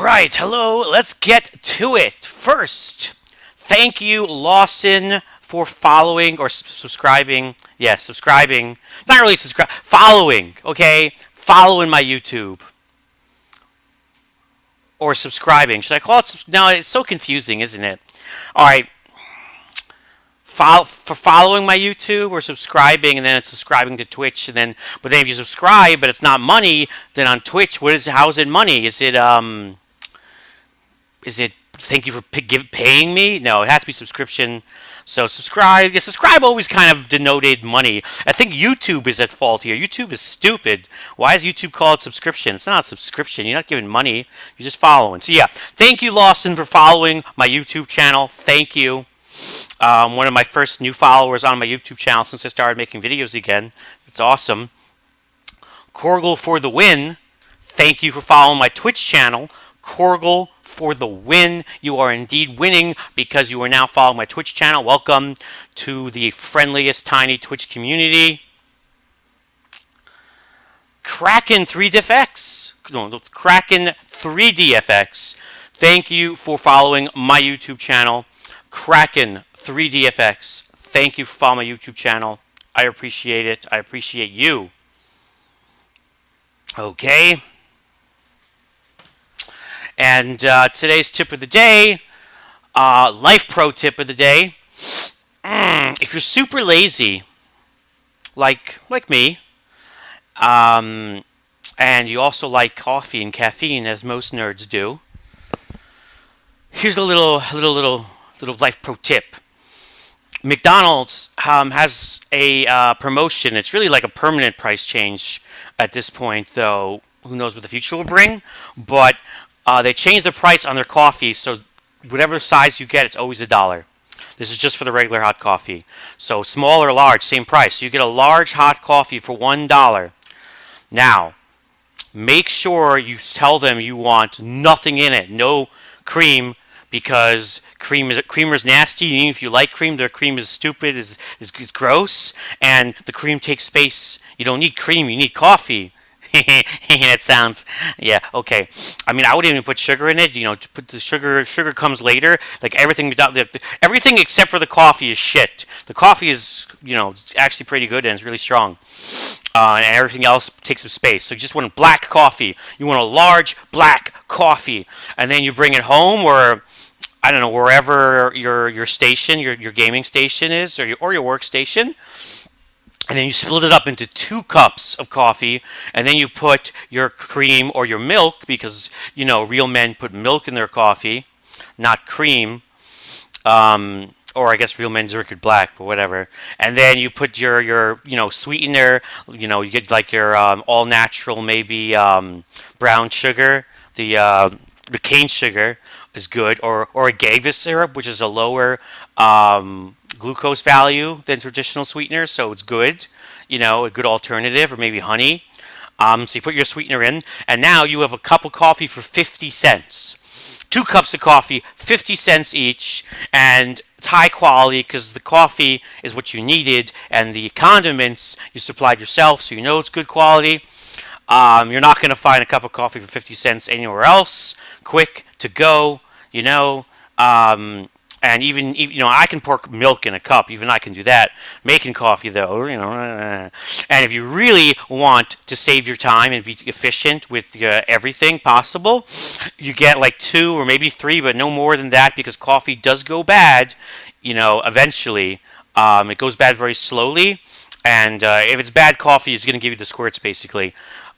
right, hello, let's get to it. First, thank you, Lawson, for following or subscribing. Yes, subscribing. It's not really subscribe. Following, okay? Following my YouTube. Or subscribing. Should I call it? No, it's so confusing, isn't it? All right. For following my YouTube or subscribing, and then it's subscribing to Twitch, and then but then if you subscribe but it's not money, then on Twitch, how is it money? Is it thank you for paying me? No, it has to be subscription. So subscribe. Yeah, subscribe always kind of denoted money. I think YouTube is at fault here. YouTube is stupid. Why is YouTube called subscription? It's not a subscription. You're not giving money. You're just following. So yeah, thank you, Lawson, for following my YouTube channel. Thank you. One of my first new followers on my YouTube channel since I started making videos again. It's awesome. Korgle for the win. Thank you for following my Twitch channel. Korgle for the win. You are indeed winning because you are now following my Twitch channel. Welcome to the friendliest tiny Twitch community. Kraken 3DFX. No, Kraken 3DFX. Thank you for following my YouTube channel. Kraken 3DFX. Thank you for following my YouTube channel. I appreciate it. I appreciate you. Okay. And today's tip of the day, life pro tip of the day. If you're super lazy, like me, and you also like coffee and caffeine, as most nerds do, here's a little life pro tip. McDonald's has a promotion. It's really like a permanent price change at this point, though. Who knows what the future will bring? But they changed the price on their coffee, so whatever size you get, it's always $1. This is just for the regular hot coffee. So small or large, same price. So you get a large hot coffee for $1. Now, make sure you tell them you want nothing in it, no cream, because creamer's nasty. Even if you like cream, their cream is stupid, is gross, and the cream takes space. You don't need cream, you need coffee. That sounds, yeah, okay. I mean, I wouldn't even put sugar in it. To put the sugar comes later. Like everything except for the coffee is shit. The coffee is, actually pretty good and it's really strong. And everything else takes some space. So you just want black coffee. You want a large black coffee, and then you bring it home, or I don't know, wherever your station, your gaming station is, or your workstation. And then you split it up into 2 cups of coffee, and then you put your cream or your milk, because, real men put milk in their coffee, not cream. Or I guess real men drink it black, but whatever. And then you put your sweetener, you get like your all-natural, maybe brown sugar. The cane sugar is good, or agave syrup, which is a lower glucose value than traditional sweeteners, so it's good, a good alternative, or maybe honey. So you put your sweetener in, and now you have a cup of coffee for 50 cents. 2 cups of coffee, 50 cents each, and it's high quality because the coffee is what you needed, and the condiments you supplied yourself, so it's good quality. You're not going to find a cup of coffee for 50 cents anywhere else. Quick to go, and even I can pour milk in a cup. Even I can do that. Making coffee, though, And if you really want to save your time and be efficient with everything possible, you get like 2 or maybe 3, but no more than that, because coffee does go bad, eventually. It goes bad very slowly, and if it's bad coffee, it's going to give you the squirts, basically.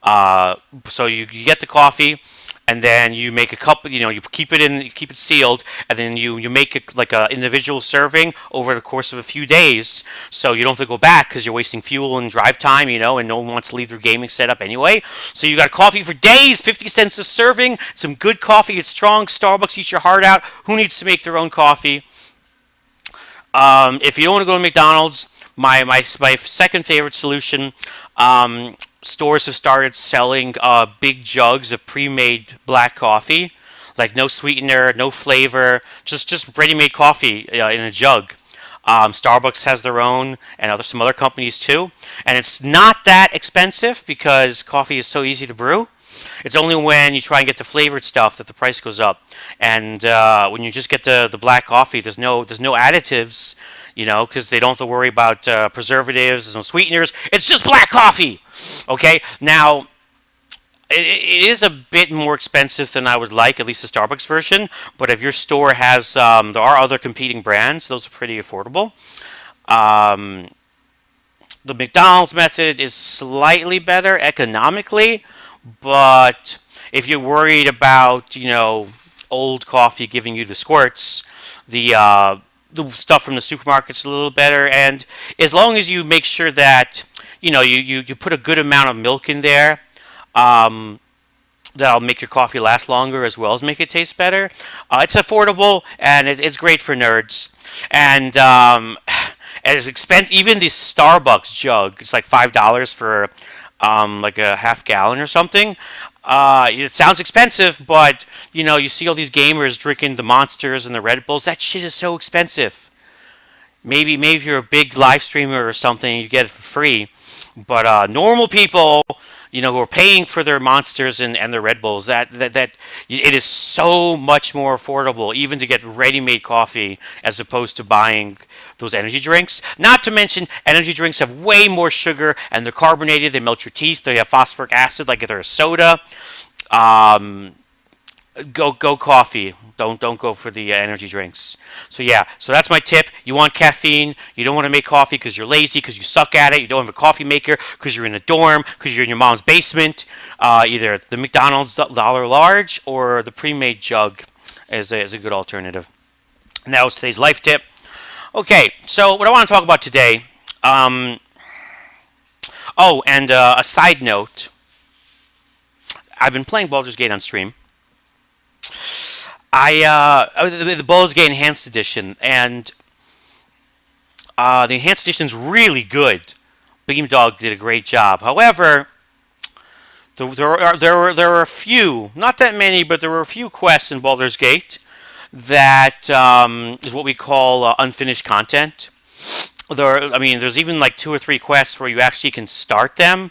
So you get the coffee, and then you make a cup. You keep it sealed, and then you make it like an individual serving over the course of a few days. So you don't have to go back because you're wasting fuel and drive time, and no one wants to leave their gaming setup anyway. So you got coffee for days, 50 cents a serving. Some good coffee. It's strong. Starbucks eats your heart out. Who needs to make their own coffee? If you don't want to go to McDonald's, my second favorite solution. Stores have started selling big jugs of pre-made black coffee, like no sweetener, no flavor, just ready-made coffee in a jug. Starbucks has their own, and some other companies too. And it's not that expensive because coffee is so easy to brew. It's only when you try and get the flavored stuff that the price goes up. And when you just get the black coffee, there's no additives, because they don't have to worry about preservatives, there's no sweeteners. It's just black coffee. Okay, now it is a bit more expensive than I would like, at least the Starbucks version. But if your store has, there are other competing brands, those are pretty affordable. Um, the McDonald's method is slightly better economically, but if you're worried about, old coffee giving you the squirts, the stuff from the supermarket's a little better. And as long as you make sure that, you put a good amount of milk in there, um, that'll make your coffee last longer as well as make it taste better. It's affordable and it's great for nerds. And it's expensive. Even the Starbucks jug, it's like $5 for like a half gallon or something. It sounds expensive, but you see all these gamers drinking the Monsters and the Red Bulls. That shit is so expensive. Maybe if you're a big live streamer or something, you get it for free. But normal people, who are paying for their Monsters and their Red Bulls, that it is so much more affordable, even to get ready-made coffee as opposed to buying those energy drinks. Not to mention, energy drinks have way more sugar, and they're carbonated. They melt your teeth. They have phosphoric acid, like if they're a soda. Um, go coffee. Don't go for the energy drinks. So yeah, so that's my tip. You want caffeine. You don't want to make coffee because you're lazy, because you suck at it. You don't have a coffee maker because you're in a dorm, because you're in your mom's basement. Either the McDonald's dollar large or the pre-made jug is a good alternative. And that was today's life tip. Okay, so what I want to talk about today. And a side note. I've been playing Baldur's Gate on stream. The Baldur's Gate Enhanced Edition, and the Enhanced Edition's really good. Beamdog did a great job. However, there were a few, not that many, but there were a few quests in Baldur's Gate that is what we call unfinished content. There's even like 2 or 3 quests where you actually can start them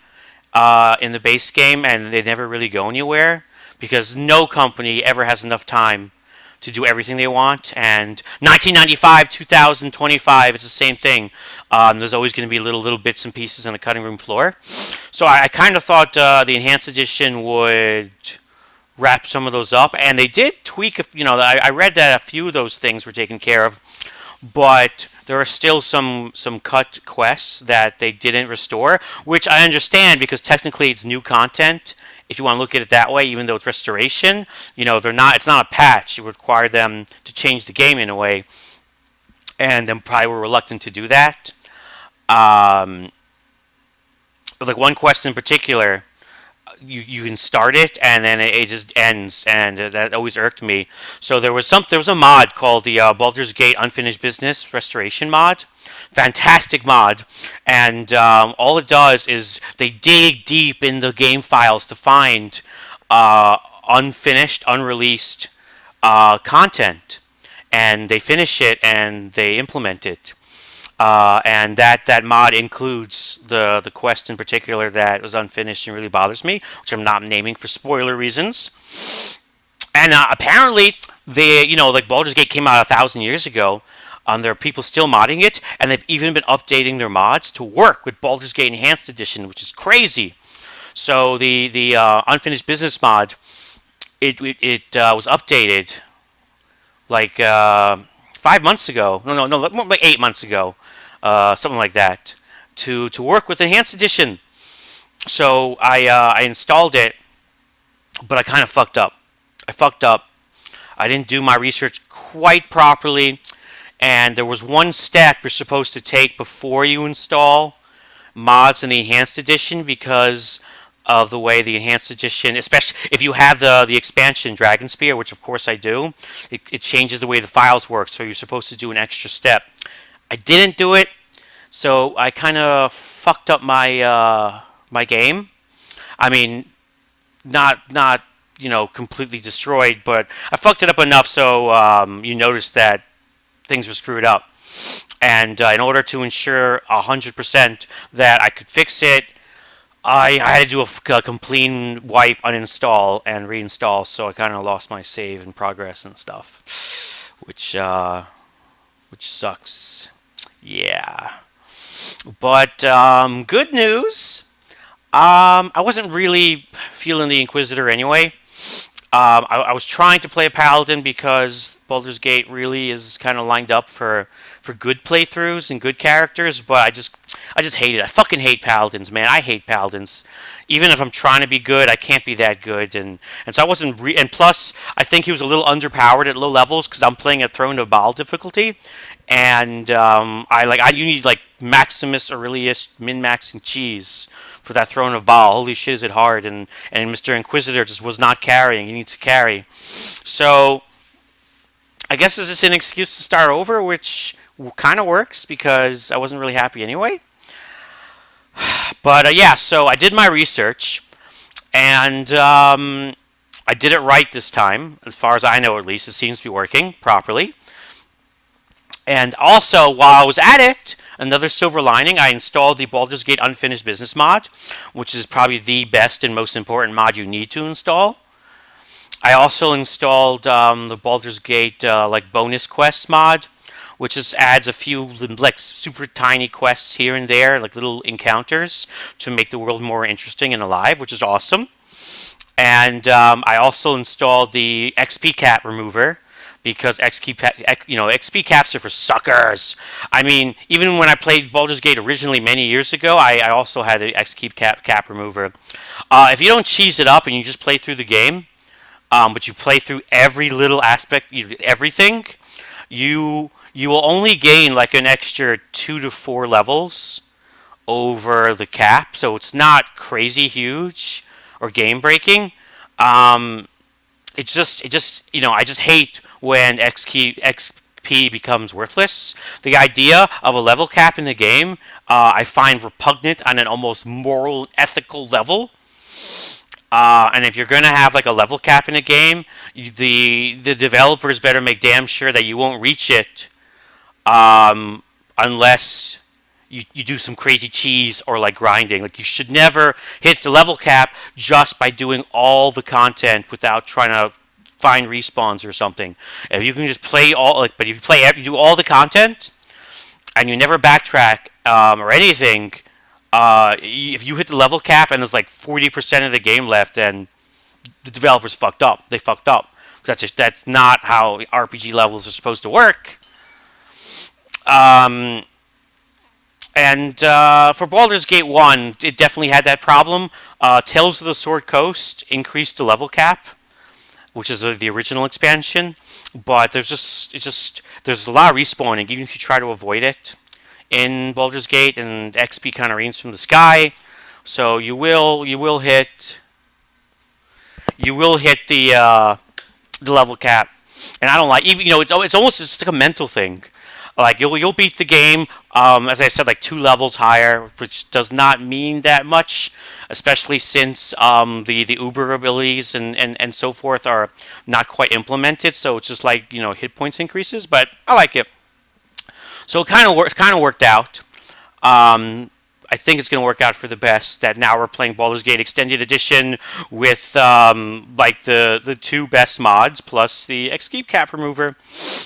in the base game, and they never really go anywhere because no company ever has enough time to do everything they want. And 1995, 2025, it's the same thing. There's always going to be little bits and pieces on the cutting room floor. So I kind of thought the Enhanced Edition would wrap some of those up, and they did tweak. I read that a few of those things were taken care of, but there are still some cut quests that they didn't restore, which I understand because technically it's new content. If you want to look at it that way, even though it's restoration, they're not. It's not a patch. It would require them to change the game in a way, and then probably were reluctant to do that. Like one quest in particular, you can start it and then it just ends, and that always irked me. So there was a mod called the Baldur's Gate Unfinished Business Restoration mod. Fantastic mod, and all it does is they dig deep in the game files to find unfinished, unreleased content, and they finish it and they implement it. And that mod includes the quest in particular that was unfinished and really bothers me, which I'm not naming for spoiler reasons. And apparently, like Baldur's Gate came out 1,000 years ago. There are people still modding it, and they've even been updating their mods to work with Baldur's Gate Enhanced Edition, which is crazy. So the unfinished business mod, it was updated like 5 months ago. No, like 8 months ago, something like that, to work with Enhanced Edition. So I installed it, but I kind of fucked up. I didn't do my research quite properly. And there was one step you're supposed to take before you install mods in the Enhanced Edition because of the way the Enhanced Edition, especially if you have the expansion Dragonspear, which of course I do, it changes the way the files work, so you're supposed to do an extra step. I didn't do it, so I kind of fucked up my my game. I mean, not completely destroyed, but I fucked it up enough so you notice that things were screwed up. And in order to ensure 100% that I could fix it, I had to do a complete wipe, uninstall, and reinstall, so I kind of lost my save and progress and stuff, which sucks. Yeah, but good news. I wasn't really feeling the Inquisitor anyway. I was trying to play a Paladin because Baldur's Gate really is kind of lined up for good playthroughs and good characters, but I just hate it. I fucking hate Paladins, man. I hate Paladins. Even if I'm trying to be good, I can't be that good, and so I wasn't. And plus, I think he was a little underpowered at low levels because I'm playing at Throne of Baal difficulty, and you need like Maximus Aurelius min maxing cheese for that Throne of Baal. Holy shit, is it hard? And Mr. Inquisitor just was not carrying. He needs to carry. So I guess this is an excuse to start over, which kind of works because I wasn't really happy anyway. But yeah, so I did my research, and I did it right this time. As far as I know, at least, it seems to be working properly. And also, while I was at it, another silver lining, I installed the Baldur's Gate Unfinished Business mod, which is probably the best and most important mod you need to install. I also installed the Baldur's Gate like bonus quests mod, which just adds a few like super tiny quests here and there, like little encounters to make the world more interesting and alive, which is awesome. And I also installed the XP cap remover because XP caps are for suckers. I mean, even when I played Baldur's Gate originally many years ago, I also had an XP cap remover. If you don't cheese it up and you just play through the game, but you play through every little aspect, everything, you will only gain like an extra 2 to 4 levels over the cap, so it's not crazy huge or game breaking. It just I just hate when XP becomes worthless. The idea of a level cap in the game, I find repugnant on an almost moral, ethical level. And if you're going to have like a level cap in a game, the developers better make damn sure that you won't reach it unless you do some crazy cheese or like grinding. Like you should never hit the level cap just by doing all the content without trying to find respawns or something. If you can just play but if you do all the content and you never backtrack or anything, if you hit the level cap and there's like 40% of the game left, then the developers fucked up. They fucked up. That's not how RPG levels are supposed to work. And for Baldur's Gate 1, it definitely had that problem. Tales of the Sword Coast increased the level cap, which is the original expansion, but there's a lot of respawning, even if you try to avoid it in Baldur's Gate, and XP kind of rains from the sky, so you will hit the level cap, and I don't like even it's almost just like a mental thing. Like you'll beat the game, as I said, like 2 levels higher, which does not mean that much, especially since the Uber abilities and so forth are not quite implemented. So it's just like hit points increases, but I like it. So it kind of worked out. I think it's going to work out for the best that now we're playing Baldur's Gate Extended Edition with like the 2 best mods plus the XP cap remover.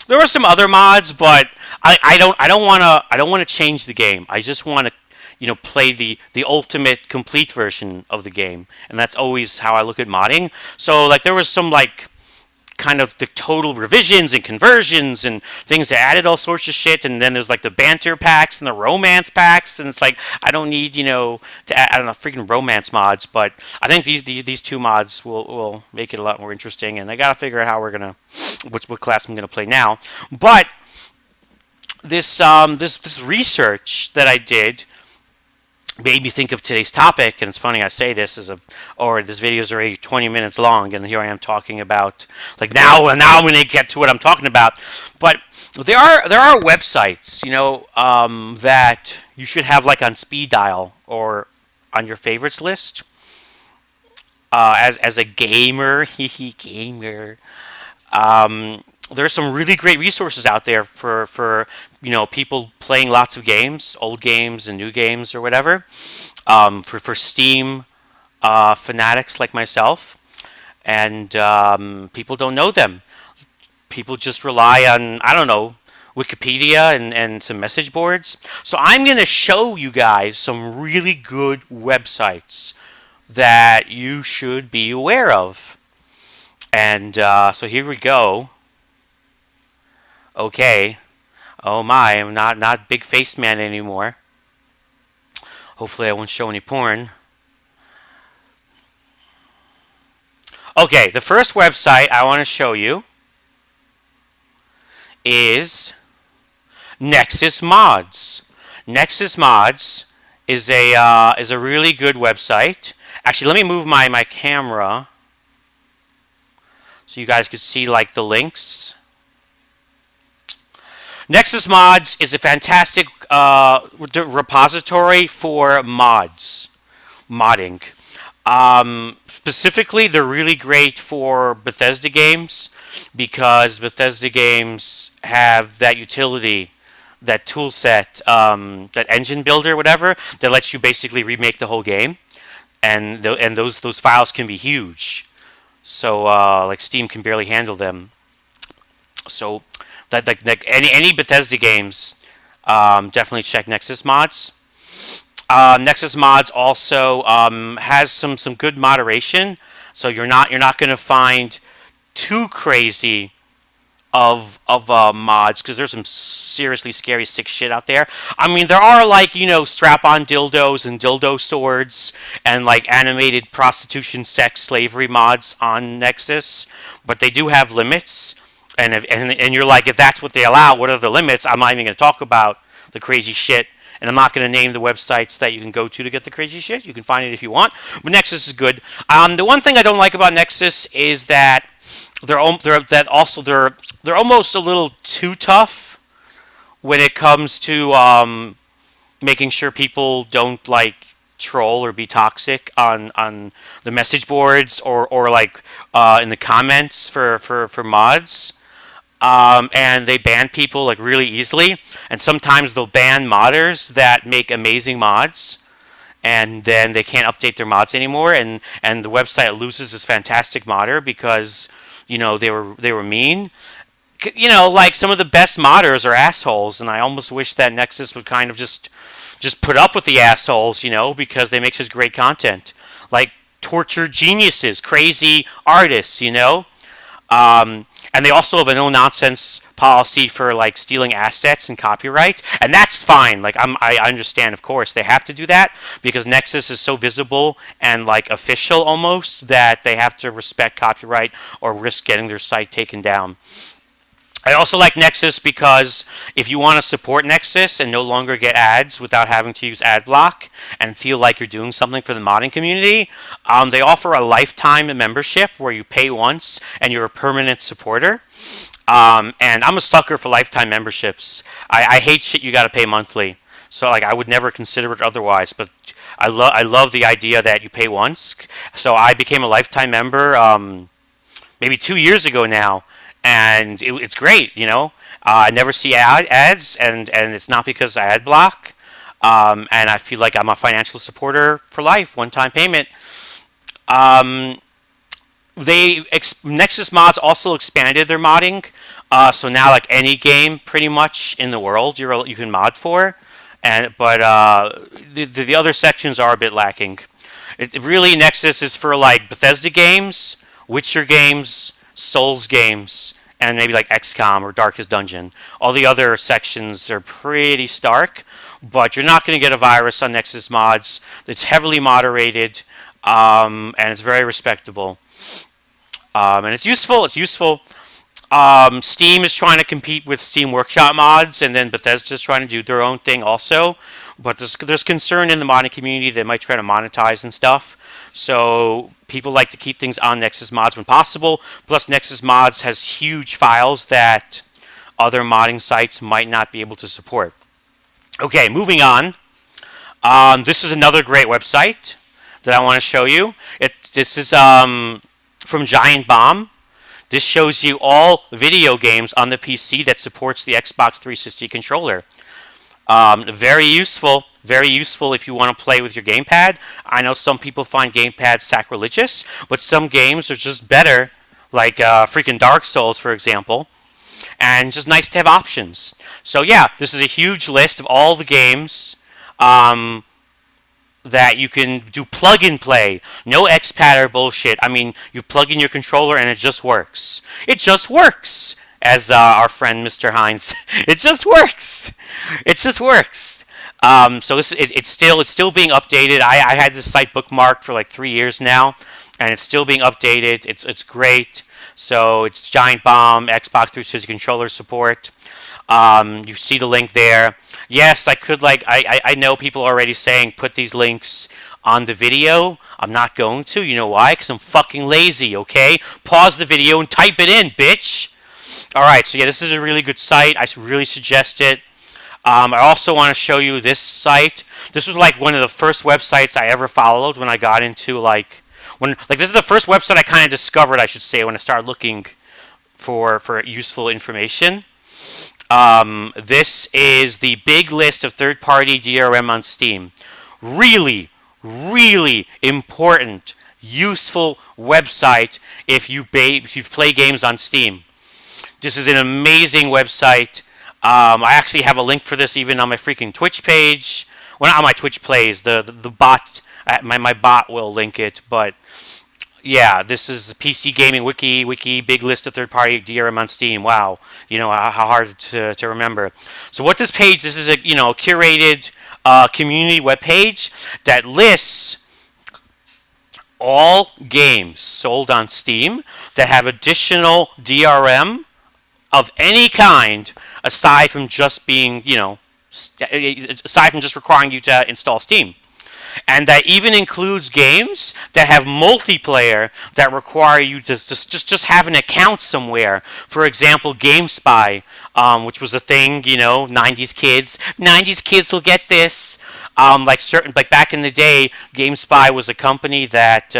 There were some other mods, but I don't want to change the game. I just want to play the ultimate complete version of the game, and that's always how I look at modding. So like there was some like kind of the total revisions and conversions and things that added all sorts of shit, and then there's like the banter packs and the romance packs, and it's like I don't need to add, I don't know, freaking romance mods, but I think these 2 mods will make it a lot more interesting, and I gotta figure out how we're gonna what class I'm gonna play now. But this research that I did made me think of today's topic, and it's funny I say this this video is already 20 minutes long, and here I am talking about like now I'm going to get to what I'm talking about. But there are websites that you should have like on speed dial or on your favorites list as a gamer. there's some really great resources out there for people playing lots of games, old games and new games or whatever. For Steam fanatics like myself, and people don't know them. People just rely on, I don't know, Wikipedia and some message boards. So I'm going to show you guys some really good websites that you should be aware of. And so here we go. Okay. Oh my, I'm not big faced man anymore. Hopefully I won't show any porn. Okay, the first website I want to show you is Nexus Mods. Nexus Mods is a really good website. Actually, let me move my camera so you guys can see like the links. Nexus Mods is a fantastic repository for modding. Specifically, they're really great for Bethesda games because Bethesda games have that utility, that tool set, that engine builder, whatever, that lets you basically remake the whole game, and those files can be huge. So like Steam can barely handle them. So that like any Bethesda games, definitely check Nexus Mods. Nexus Mods also has some good moderation, so you're not going to find too crazy of mods, because there's some seriously scary sick shit out there. I mean, there are like strap-on dildos and dildo swords and like animated prostitution, sex, slavery mods on Nexus, but they do have limits. And you're like, if that's what they allow, what are the limits? I'm not even going to talk about the crazy shit, and I'm not going to name the websites that you can go to get the crazy shit. You can find it if you want, but Nexus is good. The one thing I don't like about Nexus is that they're almost a little too tough when it comes to making sure people don't like troll or be toxic on the message boards or like in the comments for mods. And they ban people like really easily, and sometimes they'll ban modders that make amazing mods, and then they can't update their mods anymore, and the website loses this fantastic modder because they were mean. Like some of the best modders are assholes, and I almost wish that Nexus would kind of just put up with the assholes, because they make such great content, like tortured geniuses, crazy artists, and they also have a no-nonsense policy for like stealing assets and copyright, and that's fine. Like I understand, of course, they have to do that because Nexus is so visible and like official almost that they have to respect copyright or risk getting their site taken down. I also like Nexus because if you want to support Nexus and no longer get ads without having to use ad block and feel like you're doing something for the modding community, they offer a lifetime membership where you pay once and you're a permanent supporter. And I'm a sucker for lifetime memberships. I hate shit you got to pay monthly. So like I would never consider it otherwise, but I love the idea that you pay once. So I became a lifetime member maybe 2 years ago now. And it's great, I never see ads, and it's not because I ad block. And I feel like I'm a financial supporter for life, one-time payment. Nexus Mods also expanded their modding, so now like any game pretty much in the world you can mod for, but the other sections are a bit lacking. Really, Nexus is for like Bethesda games, Witcher games, Souls games, and maybe like XCOM or Darkest Dungeon. All the other sections are pretty stark, but you're not going to get a virus on Nexus Mods. It's heavily moderated, and it's very respectable. And it's useful. Steam is trying to compete with Steam Workshop mods, and then Bethesda's trying to do their own thing also. But there's concern in the modding community that might try to monetize and stuff. So people like to keep things on Nexus Mods when possible. Plus, Nexus Mods has huge files that other modding sites might not be able to support. Okay, moving on. This is another great website that I want to show you. This is from Giant Bomb. This shows you all video games on the PC that supports the Xbox 360 controller. Very useful. Very useful if you want to play with your gamepad. I know some people find gamepads sacrilegious, but some games are just better, like freaking Dark Souls, for example. And just nice to have options. So yeah, this is a huge list of all the games that you can do plug and play. No XPad or bullshit. I mean, you plug in your controller and it just works. It just works, as our friend Mr. Hines. It just works. It just works. So it's still being updated. I had this site bookmarked for like 3 years now, and it's still being updated. It's great. So it's Giant Bomb, Xbox 360 controller support. You see the link there. Yes, I could I know people are already saying put these links on the video. I'm not going to. You know why? Because I'm fucking lazy, okay? Pause the video and type it in, bitch. Alright, so yeah, this is a really good site. I really suggest it. I also want to show you this site. This was like one of the first websites I ever followed when I got into this is the first website I kind of discovered, I should say, when I started looking for useful information. This is the big list of third-party DRM on Steam. Really, really important, useful website if you play games on Steam. This is an amazing website. I actually have a link for this even on my freaking Twitch page. Well, not on my Twitch plays. The bot, my bot will link it. But yeah, this is PC Gaming Wiki, big list of third-party DRM on Steam. Wow, you know how hard to remember. So what this is a curated community webpage that lists all games sold on Steam that have additional DRM of any kind, aside from just being, aside from just requiring you to install Steam. And that even includes games that have multiplayer that require you to just have an account somewhere. For example, GameSpy, which was a thing, 90s kids will get this. Like back in the day, GameSpy was a company that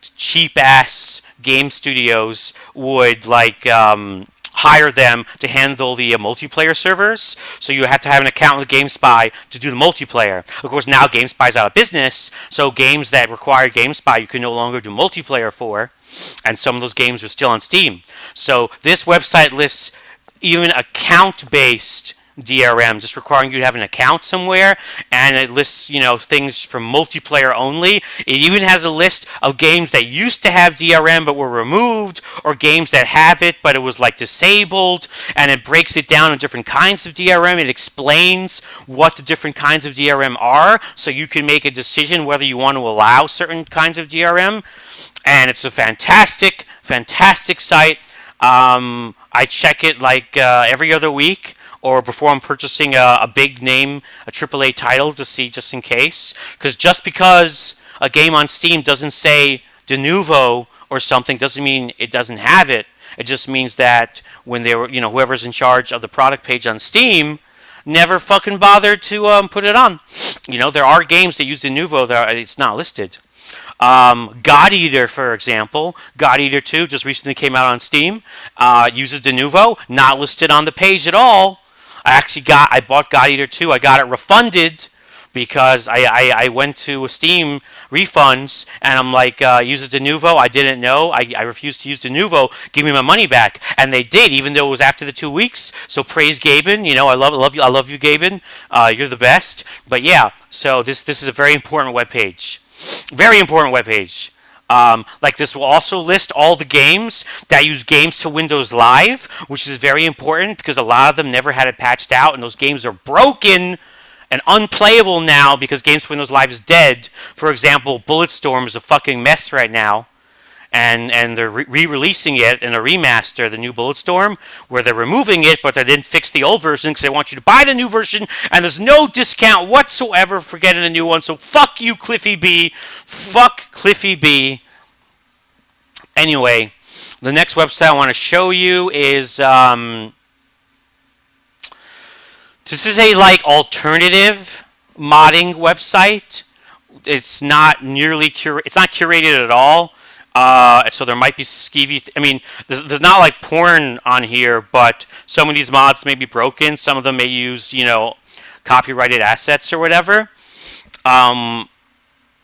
cheap ass game studios would hire them to handle the multiplayer servers. So you have to have an account with GameSpy to do the multiplayer. Of course, now GameSpy's out of business, so games that require GameSpy you can no longer do multiplayer for, and some of those games are still on Steam. So this website lists even account-based DRM, just requiring you to have an account somewhere, and it lists, things from multiplayer only. It even has a list of games that used to have DRM but were removed, or games that have it but it was disabled, and it breaks it down in different kinds of DRM. It explains what the different kinds of DRM are, so you can make a decision whether you want to allow certain kinds of DRM, and it's a fantastic site. I check it every other week, or before I'm purchasing a big name, a AAA title, to see just in case. Just because a game on Steam doesn't say de novo or something doesn't mean it doesn't have it. It just means that when they were, whoever's in charge of the product page on Steam never fucking bothered to put it on. There are games that use de novo that it's not listed. God Eater, for example. God Eater 2 just recently came out on Steam. Uses de novo, not listed on the page at all. I bought God Eater 2. I got it refunded because I went to Steam refunds and I'm uses de novo. I didn't know. I refused to use de novo. Give me my money back, and they did, even though it was after the 2 weeks. So praise Gaben. I love you, Gaben. You're the best. But yeah, so this is a very important webpage. Very important webpage. This will also list all the games that use Games to Windows Live, which is very important because a lot of them never had it patched out, and those games are broken and unplayable now because Games to Windows Live is dead. For example, Bulletstorm is a fucking mess right now, and they're re-releasing it in a remaster, the new Bulletstorm, where they're removing it, but they didn't fix the old version because they want you to buy the new version, and there's no discount whatsoever for getting the new one. So fuck you, Cliffy B. Fuck Cliffy B. Anyway, the next website I want to show you is this is a alternative modding website. It's not nearly it's not curated at all. So there might be skeevy. I mean, there's not like porn on here, but some of these mods may be broken. Some of them may use, copyrighted assets or whatever. Um,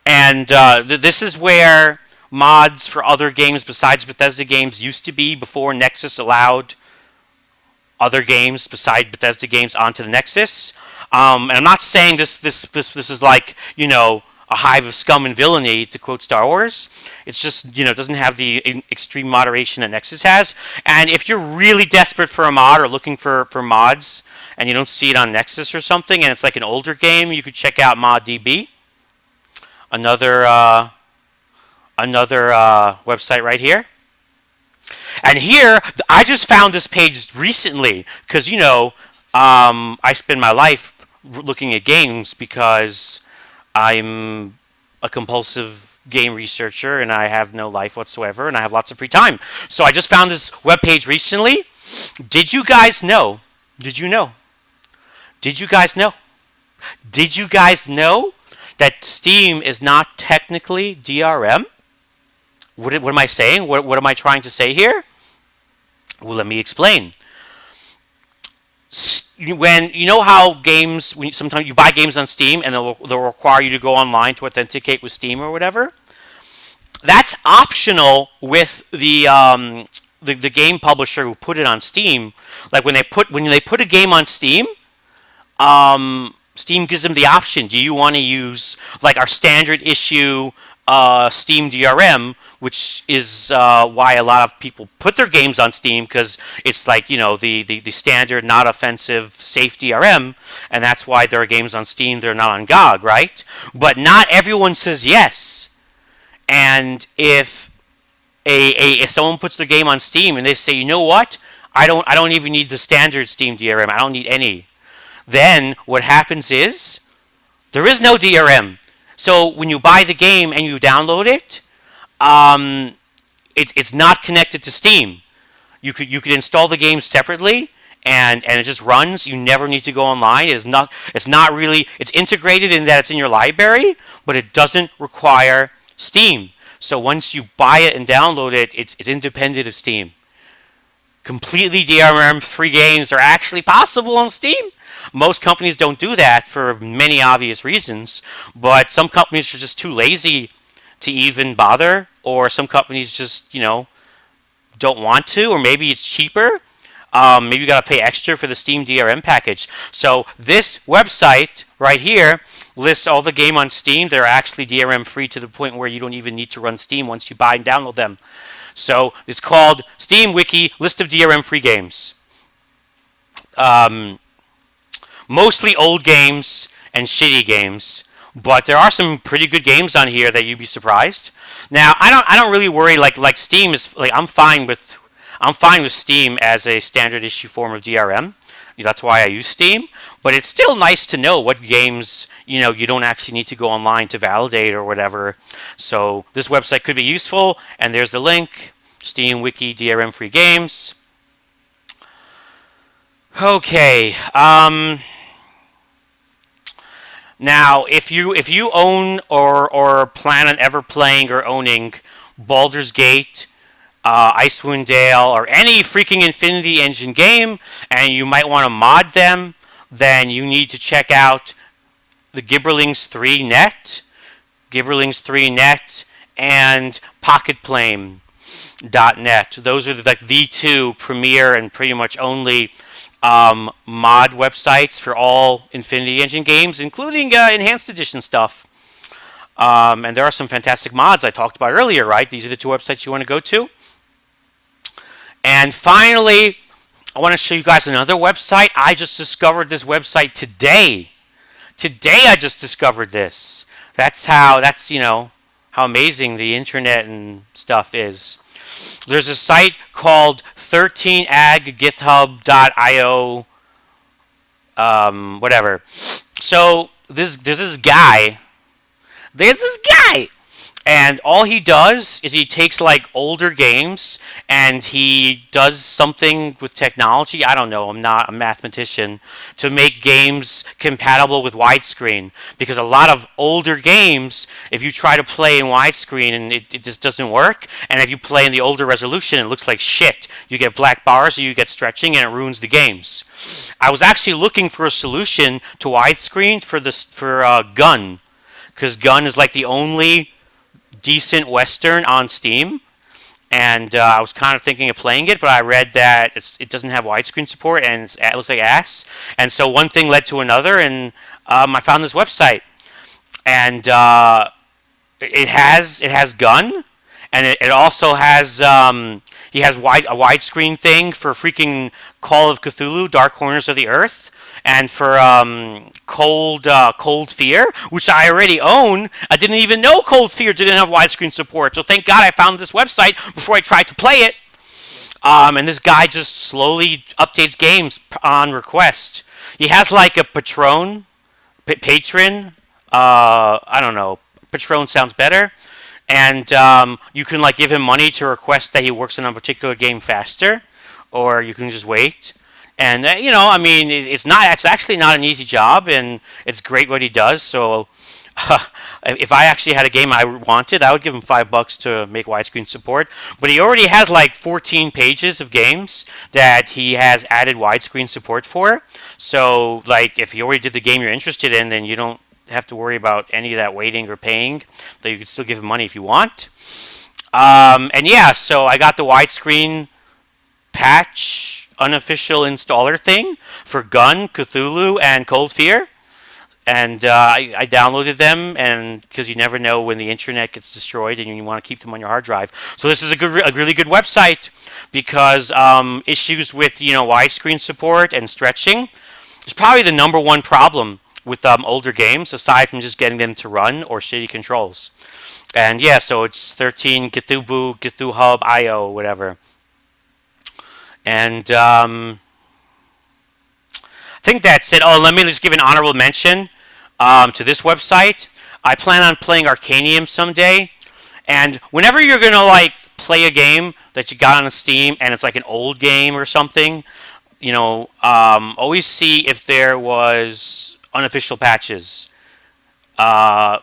and this is where mods for other games besides Bethesda games used to be before Nexus allowed other games besides Bethesda games onto the Nexus. And I'm not saying this is like, a hive of scum and villainy, to quote Star Wars. It's just, it doesn't have the extreme moderation that Nexus has. And if you're really desperate for a mod or looking for mods and you don't see it on Nexus or something and it's like an older game, you could check out Moddb, another website right here. And here, I just found this page recently because, I spend my life looking at games because I'm a compulsive game researcher and I have no life whatsoever and I have lots of free time. So I just found this webpage recently. Did you guys know? Did you know? Did you guys know? Did you guys know that Steam is not technically DRM? What am I saying? What am I trying to say here? Well, let me explain. When how games, when sometimes you buy games on Steam and they'll require you to go online to authenticate with Steam or whatever. That's optional with the game publisher who put it on Steam. Like when they put a game on Steam, Steam gives them the option. Do you want to use like our standard issue Steam DRM, which is why a lot of people put their games on Steam because it's like, the standard, not offensive, safe DRM, and that's why there are games on Steam, they're not on GOG, right? But not everyone says yes. And if if someone puts their game on Steam and they say, you know what, I don't even need the standard Steam DRM, I don't need any, then what happens is there is no DRM. So when you buy the game and you download it, it's not connected to Steam. You could install the game separately, and it just runs. You never need to go online. It's not really. It's integrated in that it's in your library, but it doesn't require Steam. So once you buy it and download it, it's independent of Steam. Completely DRM-free games are actually possible on Steam. Most companies don't do that for many obvious reasons, but some companies are just too lazy to even bother, or some companies just, don't want to, or maybe it's cheaper. Maybe you got to pay extra for the Steam DRM package. So this website right here lists all the game on Steam that are actually DRM free to the point where you don't even need to run Steam once you buy and download them. So it's called Steam Wiki List of DRM free games. Mostly old games and shitty games, but there are some pretty good games on here that you'd be surprised. Now, I don't really worry like Steam is like I'm fine with Steam as a standard issue form of DRM. That's why I use Steam, but it's still nice to know what games, you don't actually need to go online to validate or whatever. So this website could be useful, and there's the link, Steam Wiki DRM free games. Okay, now, if you own or plan on ever playing or owning Baldurs Gate, Icewind Dale, or any freaking Infinity Engine game, and you might want to mod them, then you need to check out the Gibberlings 3 net, and PocketFlame.net. Those are the two premier and pretty much only mod websites for all Infinity Engine games, including Enhanced Edition stuff. And there are some fantastic mods I talked about earlier, right? These are the two websites you want to go to. And finally, I want to show you guys another website. I just discovered this website today. Today I just discovered this. That's how amazing the internet and stuff is. There's a site called 13aggithub.io, whatever. So there's this guy, And all he does is he takes like older games and he does something with technology. I don't know. I'm not a mathematician to make games compatible with widescreen, because a lot of older games, if you try to play in widescreen and it just doesn't work, and if you play in the older resolution, it looks like shit. You get black bars or you get stretching and it ruins the games. I was actually looking for a solution to widescreen for Gun, because Gun is like the only decent Western on Steam, and I was kind of thinking of playing it, but I read that it doesn't have widescreen support and it looks like ass. And so one thing led to another, and I found this website, and it has Gun, and it also has he has a widescreen thing for freaking Call of Cthulhu: Dark Corners of the Earth, and for Cold Fear, which I already own. I didn't even know Cold Fear didn't have widescreen support, so thank God I found this website before I tried to play it. And this guy just slowly updates games on request. He has like a patron. I don't know. Patron sounds better. And you can like give him money to request that he works on a particular game faster, or you can just wait. And I mean, it's actually not an easy job, and it's great what he does. So, if I actually had a game I wanted, I would give him $5 to make widescreen support. But he already has like 14 pages of games that he has added widescreen support for. So, like, if he already did the game you're interested in, then you don't have to worry about any of that waiting or paying. Though you can still give him money if you want. And yeah, so I got the widescreen patch unofficial installer thing for Gun, Cthulhu, and Cold Fear, and I downloaded them, and because you never know when the internet gets destroyed and you want to keep them on your hard drive. So this is a really good website, because issues with widescreen support and stretching is probably the number one problem with older games, aside from just getting them to run or shitty controls. And yeah, so it's 13 Cthulhu Hub IO, whatever. And I think that's it. Oh, let me just give an honorable mention to this website. I plan on playing Arcanium someday. And whenever you're going to like play a game that you got on Steam and it's like an old game or something, always see if there was unofficial patches. There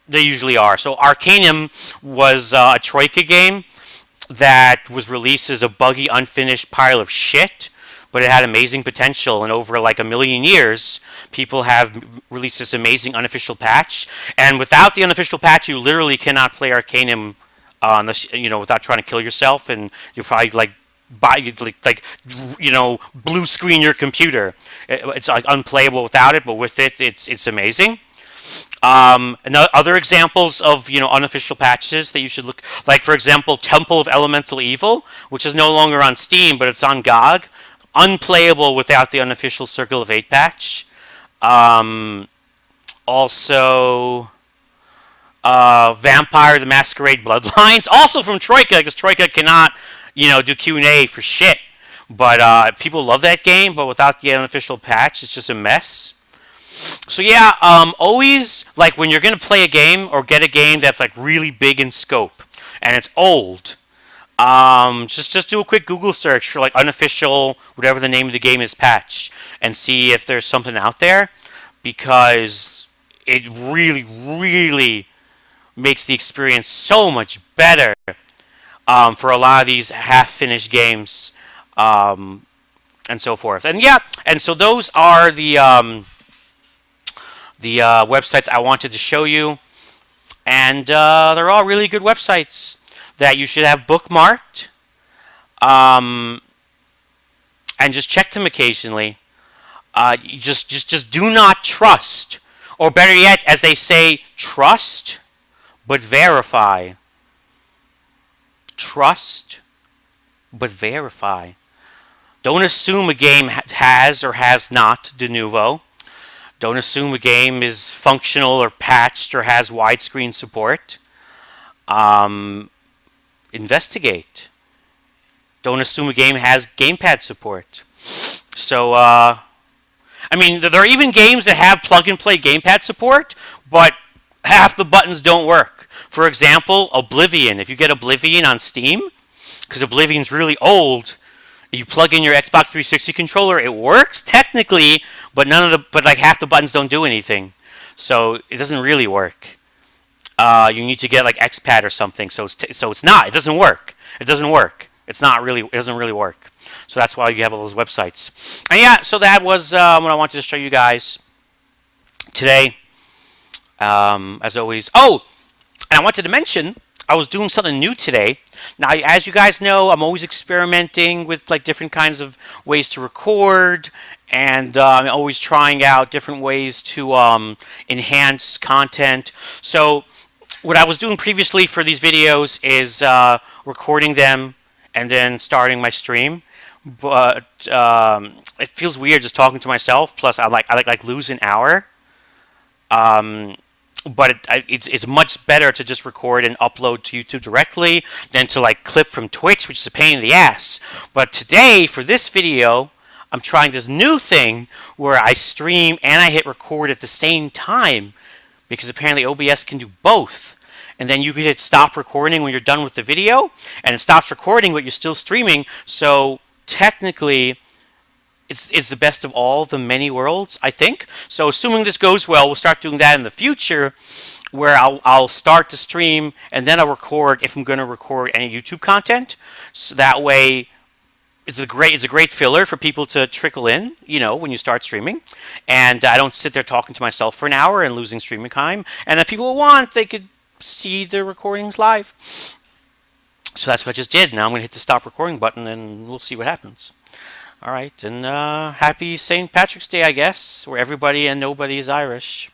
usually are. So Arcanium was a Troika game that was released as a buggy, unfinished pile of shit, but it had amazing potential, and over like a million years, people have released this amazing unofficial patch. And without the unofficial patch, you literally cannot play Arcanium, without trying to kill yourself, and you'll probably blue screen your computer. It's like unplayable without it, but with it, it's amazing. And other examples of unofficial patches that you should look, like for example Temple of Elemental Evil, which is no longer on Steam but it's on GOG, unplayable without the unofficial Circle of 8 patch. Also Vampire the Masquerade Bloodlines, also from Troika, because Troika cannot do Q&A for shit, but people love that game, but without the unofficial patch it's just a mess. So yeah, always, like, when you're going to play a game or get a game that's like really big in scope and it's old, just do a quick Google search for like unofficial, whatever the name of the game is, patch, and see if there's something out there, because it really, really makes the experience so much better for a lot of these half-finished games, and so forth. And yeah, and so those are the websites I wanted to show you, and they're all really good websites that you should have bookmarked, and just check them occasionally. Just do not trust, or better yet, as they say, trust but verify. Trust but verify. Don't assume a game has or has not de novo. Don't assume a game is functional or patched or has widescreen support. Investigate. Don't assume a game has gamepad support. So, I mean, there are even games that have plug-and-play gamepad support, but half the buttons don't work. For example, Oblivion. If you get Oblivion on Steam, because Oblivion's really old, you plug in your Xbox 360 controller, it works technically, but like half the buttons don't do anything. So it doesn't really work. You need to get like XPad or something. So it's not. It doesn't work. It doesn't work. It's not really. It doesn't really work. So that's why you have all those websites. And yeah, so that was what I wanted to show you guys today. As always. Oh, and I wanted to mention I was doing something new today. Now, as you guys know, I'm always experimenting with like different kinds of ways to record, and I'm always trying out different ways to enhance content. So what I was doing previously for these videos is recording them and then starting my stream. But it feels weird just talking to myself. Plus, I like lose an hour. But it's much better to just record and upload to YouTube directly than to like clip from Twitch, which is a pain in the ass. But today, for this video, I'm trying this new thing where I stream and I hit record at the same time, because apparently OBS can do both. And then you can hit stop recording when you're done with the video, and it stops recording, but you're still streaming. So technically, it's the best of all the many worlds, I think. So assuming this goes well, we'll start doing that in the future, where I'll start to stream and then I'll record if I'm going to record any YouTube content. So that way, it's a great filler for people to trickle in, you know, when you start streaming. And I don't sit there talking to myself for an hour and losing streaming time. And if people want, they could see the recordings live. So that's what I just did. Now I'm going to hit the stop recording button and we'll see what happens. All right, and happy St. Patrick's Day, I guess, where everybody and nobody is Irish.